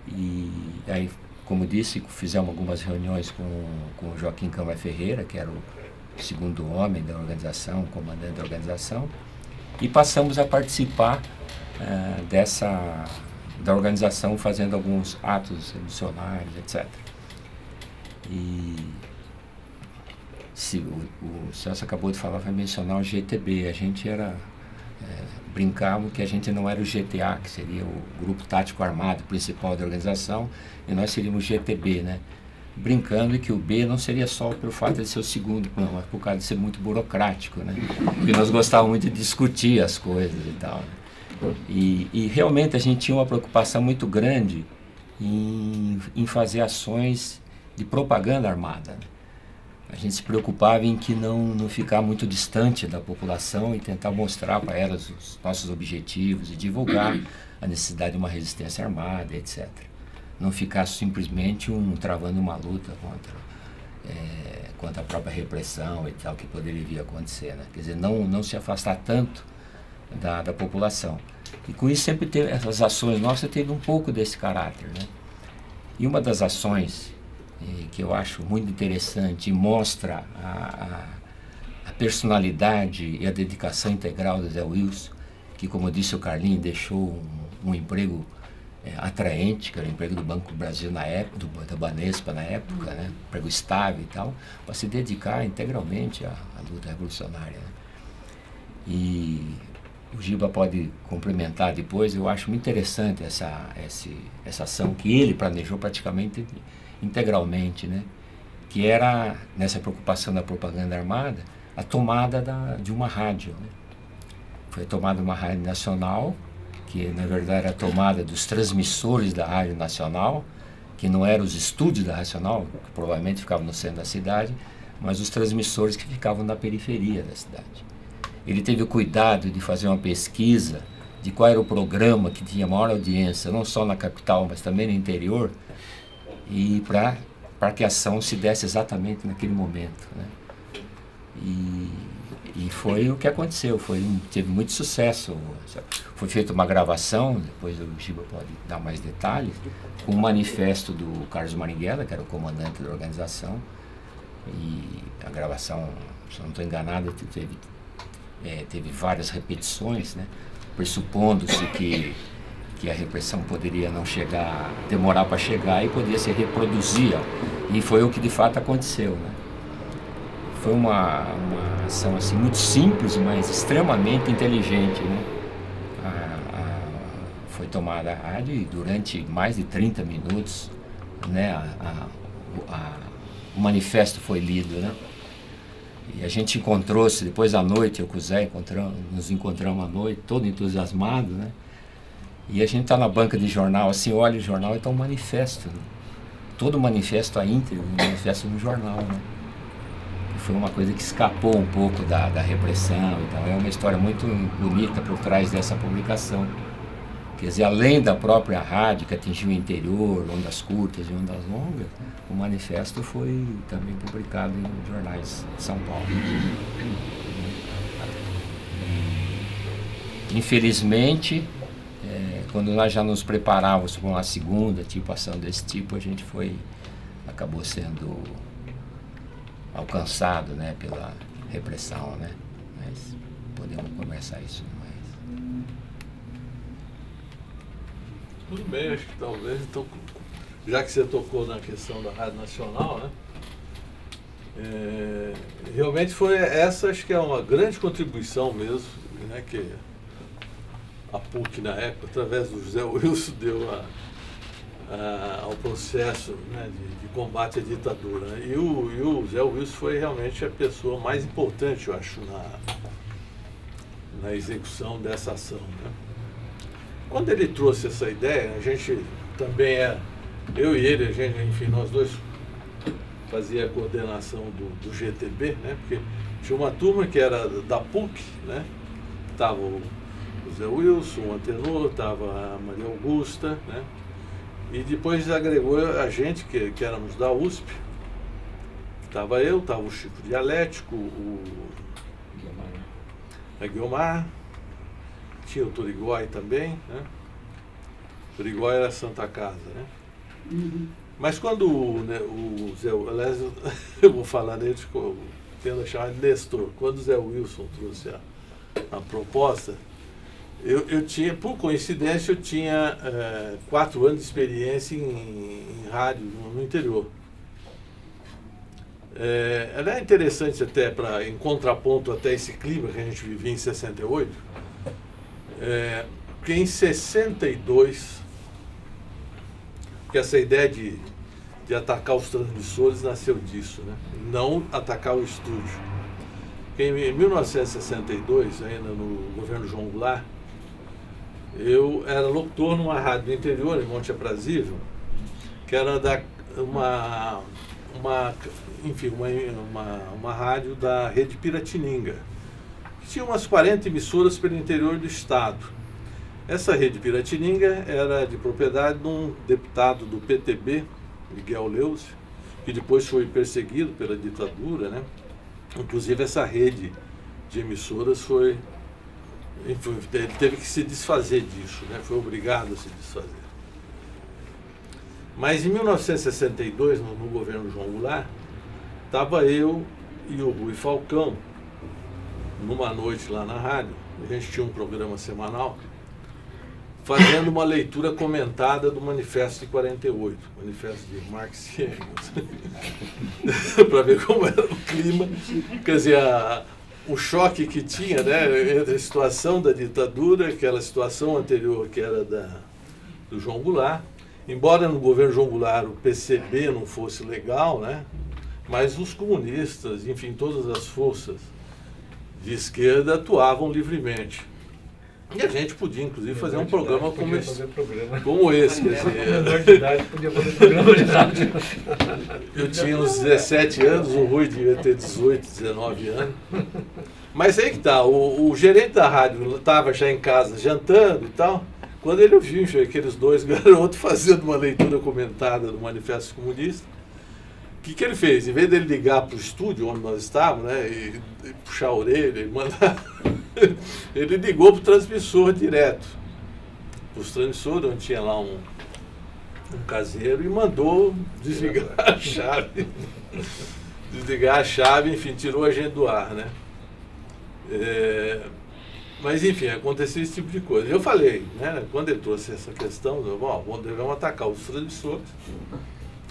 E aí, como disse, fizemos algumas reuniões com o Joaquim Câmara Ferreira, que era segundo homem da organização, comandante da organização, e passamos a participar da organização, fazendo alguns atos missionários, etc. E o Celso acabou de falar, vai mencionar o GTB. A gente brincava que a gente não era o GTA, que seria o Grupo Tático Armado principal da organização, e nós seríamos o GTB, né? Brincando que o B não seria só pelo fato de ser o segundo plano, mas por causa de ser muito burocrático, né? Porque nós gostávamos muito de discutir as coisas e tal, né? E realmente a gente tinha uma preocupação muito grande em fazer ações de propaganda armada, né? A gente se preocupava em que não ficar muito distante da população e tentar mostrar para elas os nossos objetivos e divulgar a necessidade de uma resistência armada, etc. Não ficar simplesmente travando uma luta contra a própria repressão e tal, que poderia vir a acontecer, né? Quer dizer, não se afastar tanto da população. E com isso sempre teve, essas ações nossas teve um pouco desse caráter, né? E uma das ações que eu acho muito interessante e mostra a personalidade e a dedicação integral do Zé Wilson, que, como disse o Carlinhos, deixou um emprego atraente, que era o emprego do Banco do Brasil na época, da Banespa na época, né? Emprego estável e tal, para se dedicar integralmente à luta revolucionária, né? E o Giba pode complementar depois. Eu acho muito interessante essa ação que ele planejou praticamente integralmente, né? Que era, nessa preocupação da propaganda armada, a tomada de uma rádio, né? Foi tomada uma rádio nacional, que na verdade era a tomada dos transmissores da Rádio Nacional, que não eram os estúdios da Nacional, que provavelmente ficavam no centro da cidade, mas os transmissores que ficavam na periferia da cidade. Ele teve o cuidado de fazer uma pesquisa de qual era o programa que tinha maior audiência, não só na capital, mas também no interior, e para que a ação se desse exatamente naquele momento, né? E foi o que aconteceu, teve muito sucesso. Foi feita uma gravação, depois o Giba pode dar mais detalhes, com um manifesto do Carlos Marighella, que era o comandante da organização, e a gravação, se não estou enganado, teve várias repetições, né? Pressupondo-se que a repressão poderia não demorar para chegar e poderia se reproduzir, e foi o que de fato aconteceu, né? Foi uma ação assim, muito simples, mas extremamente inteligente, né? Foi tomada a rádio e durante mais de 30 minutos, né, o manifesto foi lido, né? E a gente encontrou-se depois à noite, eu com o Zé nos encontramos à noite, todo entusiasmado, né? E a gente está na banca de jornal, assim, olha o jornal e está um manifesto, né? Todo o manifesto, a íntegra, um manifesto no jornal, né? Foi uma coisa que escapou um pouco da repressão e tal. É uma história muito bonita por trás dessa publicação. Quer dizer, além da própria rádio que atingiu o interior, ondas curtas e ondas longas, o manifesto foi também publicado em jornais de São Paulo. Infelizmente, quando nós já nos preparávamos para uma segunda ação desse tipo, a gente acabou sendo alcançado, né, pela repressão, né? Mas podemos conversar isso mais. Tudo bem, acho que talvez, então, já que você tocou na questão da Rádio Nacional, né? Realmente foi essa, acho que é uma grande contribuição mesmo, né, que a PUC na época, através do José Wilson, deu ao processo, né, de combate à ditadura, né? E o Zé Wilson foi realmente a pessoa mais importante, eu acho, na execução dessa ação, né? Quando ele trouxe essa ideia, a gente também eu e ele, enfim, nós dois fazia a coordenação do GTB, né? Porque tinha uma turma que era da PUC, né? Estava o Zé Wilson, o Antenor, estava a Maria Augusta, né? E depois agregou a gente, que éramos da USP. Estava eu, estava o Chico Dialético, o Guiomar, tinha o Turigói também, né? O Turigói era Santa Casa, né? Uhum. Mas quando o Zé, aliás, eu vou falar dele, tenda chamada Nestor. Quando o Zé Wilson trouxe a proposta, eu tinha, por coincidência, eu tinha 4 anos de experiência em rádio no interior. Ela é interessante até em contraponto até esse clima que a gente vivia em 68, porque em 62, que essa ideia de atacar os transmissores nasceu disso, né? Não atacar o estúdio. Porque em 1962, ainda no governo João Goulart, eu era locutor numa rádio do interior, em Monte Aprazível, que era uma rádio da Rede Piratininga, que tinha umas 40 emissoras pelo interior do estado. Essa Rede Piratininga era de propriedade de um deputado do PTB, Miguel Leuze, que depois foi perseguido pela ditadura, né? Inclusive essa rede de emissoras ele teve que se desfazer disso, né? Foi obrigado a se desfazer. Mas em 1962, no governo João Goulart, estava eu e o Rui Falcão, numa noite lá na rádio, a gente tinha um programa semanal, fazendo uma leitura comentada do Manifesto de 48, Manifesto de Marx e Engels, para ver como era o clima, quer dizer, o choque que tinha, né, entre a situação da ditadura, aquela situação anterior que era do João Goulart. Embora no governo João Goulart o PCB não fosse legal, né, mas os comunistas, enfim, todas as forças de esquerda atuavam livremente. E a gente podia, inclusive, fazer um programa como esse. Quer dizer, menor de idade podia fazer programa de rádio. Eu tinha uns 17 anos, o Rui devia ter 18, 19 anos. Mas aí que tá, o gerente da rádio estava já em casa jantando e tal, quando ele ouviu aqueles 2 garotos fazendo uma leitura comentada do Manifesto Comunista, o que ele fez? Em vez dele ligar para o estúdio onde nós estávamos, né, e puxar a orelha e mandar, ele ligou para o transmissor direto. Os transmissores, onde tinha lá um caseiro, e mandou desligar a chave. Desligar a chave, enfim, tirou a gente do ar, né? Mas, enfim, aconteceu esse tipo de coisa. Eu falei, né, quando ele trouxe essa questão, devemos atacar os transmissores.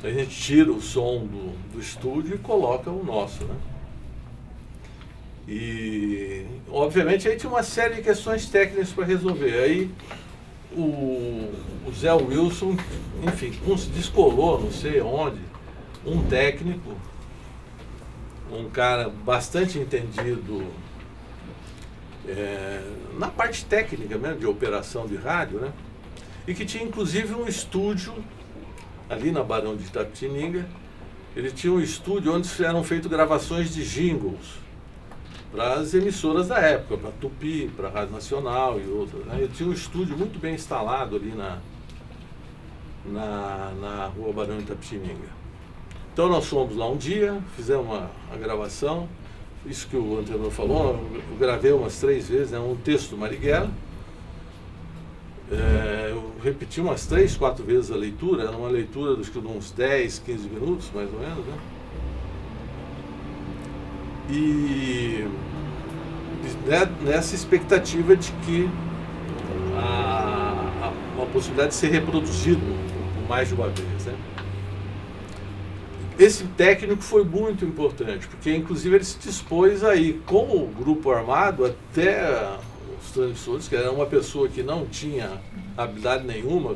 A gente tira o som do estúdio e coloca o nosso, né? E, obviamente, aí tinha uma série de questões técnicas para resolver. Aí o Zé Wilson, enfim, descolou, não sei onde, um técnico, um cara bastante entendido na parte técnica mesmo, de operação de rádio, né? E que tinha, inclusive, um estúdio ali na Barão de Itapetininga. Ele tinha um estúdio onde eram feitas gravações de jingles para as emissoras da época, para Tupi, para a Rádio Nacional e outras, né? Ele tinha um estúdio muito bem instalado ali na Rua Barão de Itapetininga. Então nós fomos lá um dia, fizemos a gravação, isso que o anterior falou, eu gravei umas 3 vezes, né, um texto do Marighella. Eu repeti umas 3, 4 vezes a leitura, era uma leitura de uns 10, 15 minutos, mais ou menos, né? E nessa expectativa de que uma possibilidade de ser reproduzido mais de uma vez, né? Esse técnico foi muito importante, porque inclusive ele se dispôs aí com o grupo armado até os transmissores, que era uma pessoa que não tinha habilidade nenhuma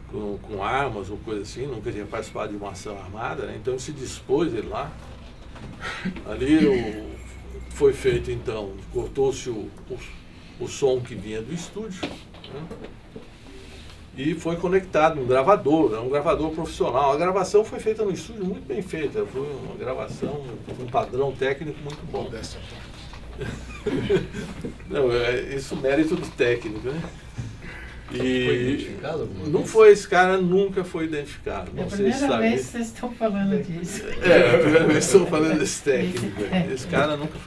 com armas ou coisa assim, nunca tinha participado de uma ação armada, né? Então ele se dispôs ele lá. Ali foi feito, então, cortou-se o som que vinha do estúdio, né? E foi conectado um gravador, um gravador profissional. A gravação foi feita no estúdio muito bem feita, foi uma gravação com um padrão técnico muito bom. Não, isso é mérito do técnico, né? E foi identificado? Não foi, esse cara nunca foi identificado. É a primeira vez que vocês estão falando disso. É a primeira vez que estão falando desse técnico. Esse cara nunca.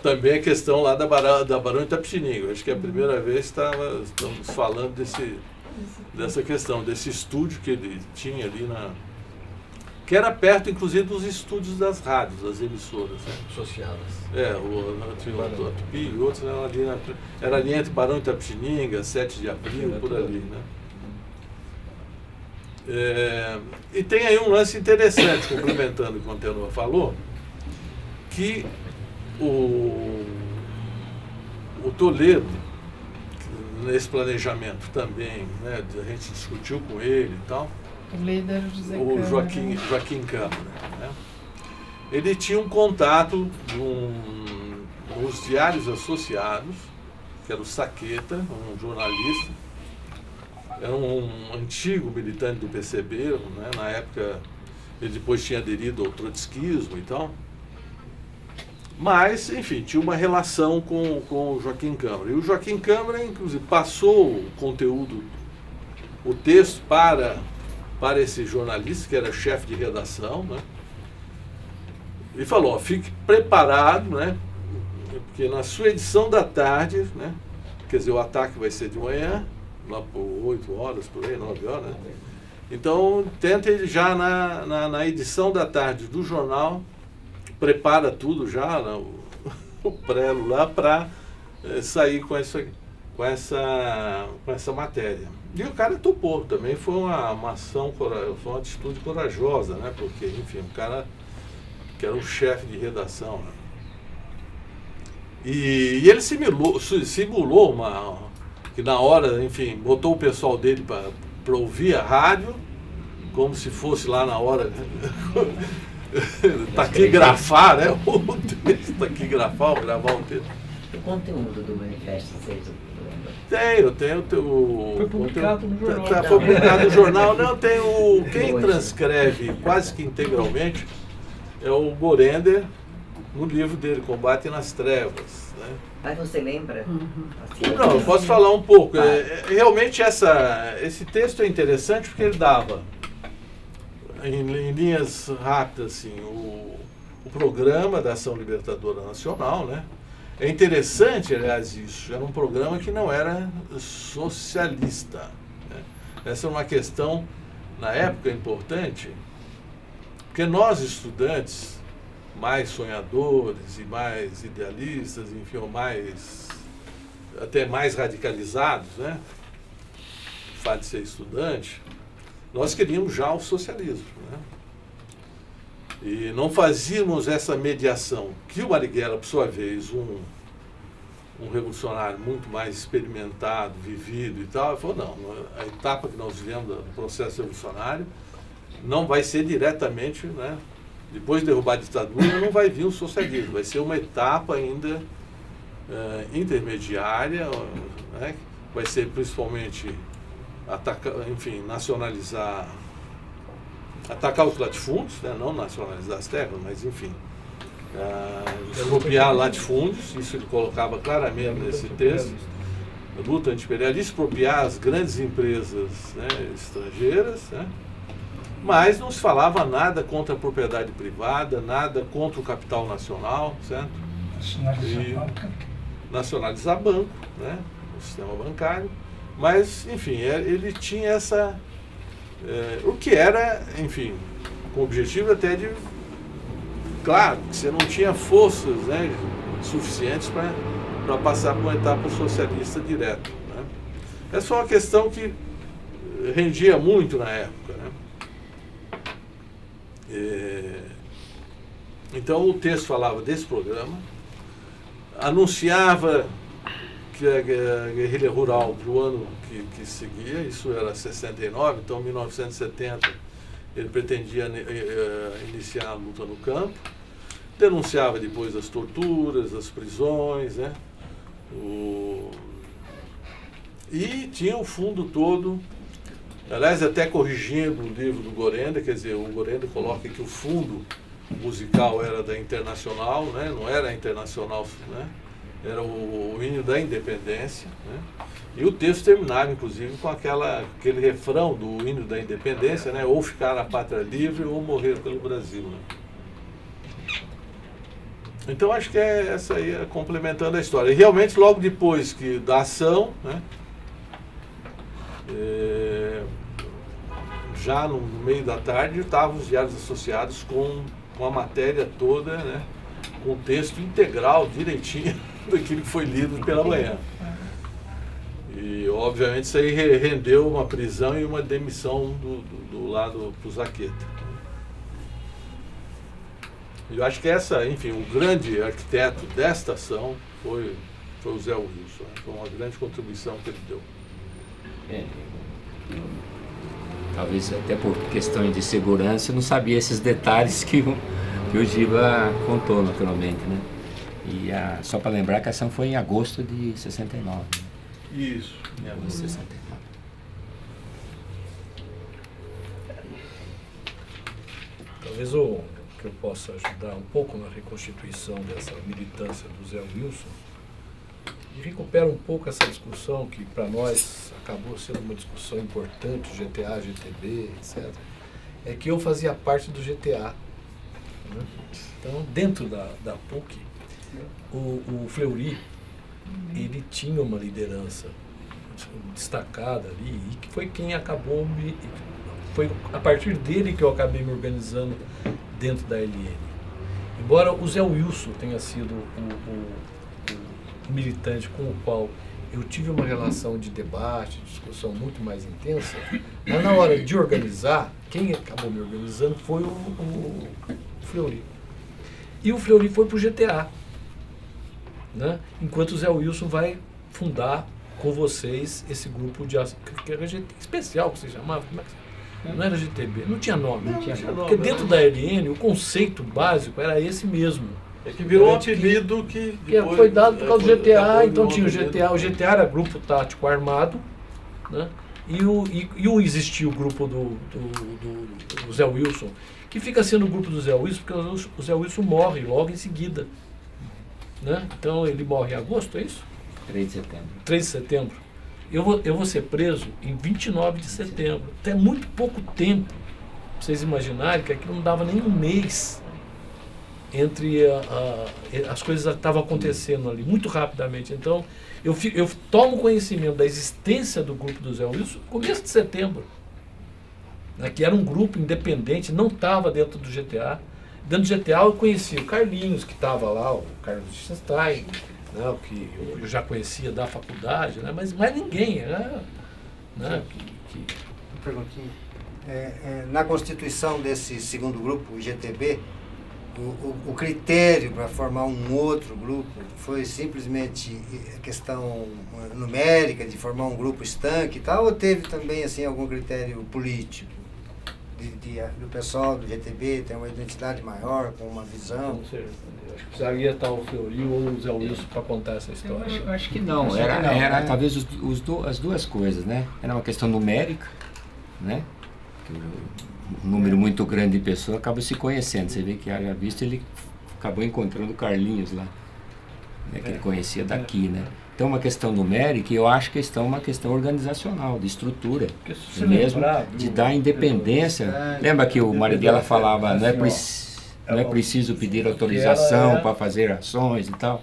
Também a questão lá da Barão de Itapetininga. Acho que é a primeira vez que estamos falando dessa questão, desse estúdio que ele tinha ali que era perto, inclusive, dos estúdios das rádios, das emissoras, né? Associadas. Tinha o Tupi e outros, né? Era ali entre Barão de Itapetininga, 7 de Abril, por ali, né? E tem aí um lance interessante, complementando o que o Antenor falou, que o Toledo, nesse planejamento também, né, a gente discutiu com ele e tal, O líder José o Joaquim Câmara, né? Ele tinha um contato nos Diários Associados, que era o Saqueta, um jornalista, era um antigo militante do PCB, né? Na época ele depois tinha aderido ao trotskismo e tal. Mas, enfim, tinha uma relação com o Joaquim Câmara. E o Joaquim Câmara, inclusive, passou o conteúdo, o texto para esse jornalista, que era chefe de redação, né? E falou, ó, fique preparado, né? Porque na sua edição da tarde, né? Quer dizer, o ataque vai ser de manhã, lá por 8 horas, por aí, 9 horas, né? Então, tenta ele já na edição da tarde do jornal, prepara tudo já, né, o prelo lá, para sair com essa matéria. E o cara topou, também foi uma ação, foi uma atitude corajosa, né? Porque, enfim, o cara que era o chefe de redação, né? E ele simulou que na hora, enfim, botou o pessoal dele para ouvir a rádio, como se fosse lá na hora taquigrafar, né? O texto, taquigrafar, gravar o texto. O conteúdo do manifesto, vocês eu tenho o... Foi publicado no jornal. Foi publicado no jornal. Não, tem o... Quem transcreve quase que integralmente é o Gorender, no livro dele, Combate nas Trevas, né? Mas você lembra? Não, eu posso falar um pouco. Realmente esse texto é interessante porque ele dava, em linhas rápidas, assim, o programa da Ação Libertadora Nacional, né? É interessante, aliás, isso. Era um programa que não era socialista, né? Essa é uma questão, na época, importante, porque nós, estudantes, mais sonhadores e mais idealistas, enfim, ou até mais radicalizados, né? O fato de ser estudante, nós queríamos já o socialismo, né? E não fazíamos essa mediação, que o Marighella, por sua vez, um revolucionário muito mais experimentado, vivido e tal, ele falou, não, a etapa que nós vivemos do processo revolucionário não vai ser diretamente, né? Depois de derrubar a ditadura, não vai vir o socialismo, vai ser uma etapa ainda intermediária, né? Vai ser principalmente atacar os latifúndios, né? Não nacionalizar as terras, mas enfim, expropriar latifúndios, isso ele colocava claramente nesse texto, luta anti-imperialista, expropriar as grandes empresas, né, estrangeiras, né? Mas não se falava nada contra a propriedade privada, nada contra o capital nacional, certo? Nacionalizar banco, né? O sistema bancário. Mas, enfim, ele tinha essa... o que era, enfim, com o objetivo até de... Claro, que você não tinha forças, né, suficientes para passar por uma etapa socialista direta, né? É só uma questão que rendia muito na época, né? Então o texto falava desse programa, anunciava que a guerrilha rural do ano que seguia, isso era 69, então em 1970 ele pretendia iniciar a luta no campo, denunciava depois as torturas, as prisões, né? E tinha o fundo todo, aliás, até corrigindo o livro do Gorender, quer dizer, o Gorender coloca que o fundo musical era da Internacional, né? Não era a Internacional, né? Era o hino da independência, né? E o texto terminava, inclusive, com aquele refrão do hino da independência, né? Ou ficar na pátria livre ou morrer pelo Brasil, né? Então, acho que essa aí, complementando a história. E realmente, logo depois da ação, né? já no meio da tarde, estavam os diários associados com a matéria toda, né? Com o texto integral, direitinho, daquilo que foi lido pela manhã. E, obviamente, isso aí rendeu uma prisão e uma demissão do lado pro Zaqueta. Eu acho que o grande arquiteto desta ação foi o Zé Wilson. Foi uma grande contribuição que ele deu. Talvez até por questões de segurança, eu não sabia esses detalhes que o Giba contou, naturalmente, né? E só para lembrar que a ação foi em agosto de 69. Né? Isso. Em agosto de 69. Talvez o que eu possa ajudar um pouco na reconstituição dessa militância do Zé Wilson, e recupera um pouco essa discussão que para nós acabou sendo uma discussão importante, GTA, GTB, etc. É que eu fazia parte do GTA. Né? Então, dentro da PUC, o Fleury, ele tinha uma liderança destacada ali, e que foi quem acabou foi a partir dele que eu acabei me organizando dentro da LN. Embora o Zé Wilson tenha sido o militante com o qual eu tive uma relação de debate, de discussão muito mais intensa, mas na hora de organizar, quem acabou me organizando foi o Fleury. E o Fleury foi para o GTA, né? Enquanto o Zé Wilson vai fundar com vocês esse grupo de ação, que era especial, que se chamava, como é que não era GTB, não tinha nome. Porque dentro da LN o conceito básico era esse mesmo. É que virou um apelido que foi dado por causa do GTA, então tinha o GTA. O GTA era Grupo Tático Armado, né? E existia o grupo do Zé Wilson, que fica sendo o grupo do Zé Wilson, porque o Zé Wilson morre logo em seguida. Né? Então ele morre em agosto, é isso? 3 de setembro. 3 de setembro. Eu vou ser preso em 29 de setembro. Então é muito pouco tempo, pra vocês imaginarem que aquilo não dava nem um mês entre as coisas que estavam acontecendo ali, muito rapidamente. Então, eu tomo conhecimento da existência do grupo do Zé Wilson no começo de setembro, né, que era um grupo independente, não estava dentro do GTA. Dentro do GTA eu conheci o Carlinhos, que estava lá, o Carlos Lichtenstein, né, o que eu já conhecia da faculdade, né, mas mais ninguém. Né, Uma perguntinha. Na constituição desse segundo grupo, o GTB, o critério para formar um outro grupo foi simplesmente questão numérica, de formar um grupo estanque e tal, ou teve também assim, algum critério político? Do pessoal do GTB ter uma identidade maior, com uma visão? Não sei, acho que precisaria estar o Fleury ou o Zé Wilson para contar essa história. Eu acho que não, era talvez as duas coisas, né? Era uma questão numérica, né? Um número muito grande de pessoas acaba se conhecendo. Você vê que, haja visto, ele acabou encontrando o Carlinhos lá, né, que ele conhecia daqui, né? Então, uma questão numérica, e eu acho que é uma questão organizacional, de estrutura, mesmo, de dar independência. Lembra que o Marighella falava, não é preciso pedir autorização para fazer ações e tal.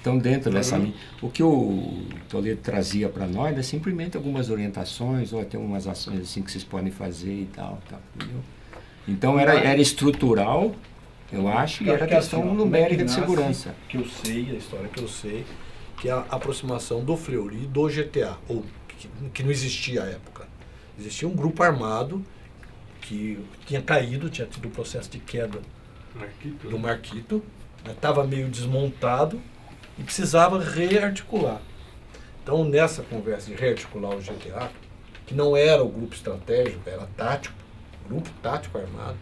Então, dentro dessa linha, o que o Toledo trazia para nós é simplesmente algumas orientações, ou até umas ações assim que vocês podem fazer e tal, entendeu? Então, era estrutural, eu acho, e era questão numérica de segurança. Que eu sei, a história que eu sei, que é a aproximação do Fleury do GTA, ou que não existia à época. Existia um grupo armado que tinha caído, tinha tido um processo de queda do Marquito, estava meio desmontado e precisava rearticular. Então, nessa conversa de rearticular o GTA, que não era o grupo estratégico, era tático, grupo tático armado,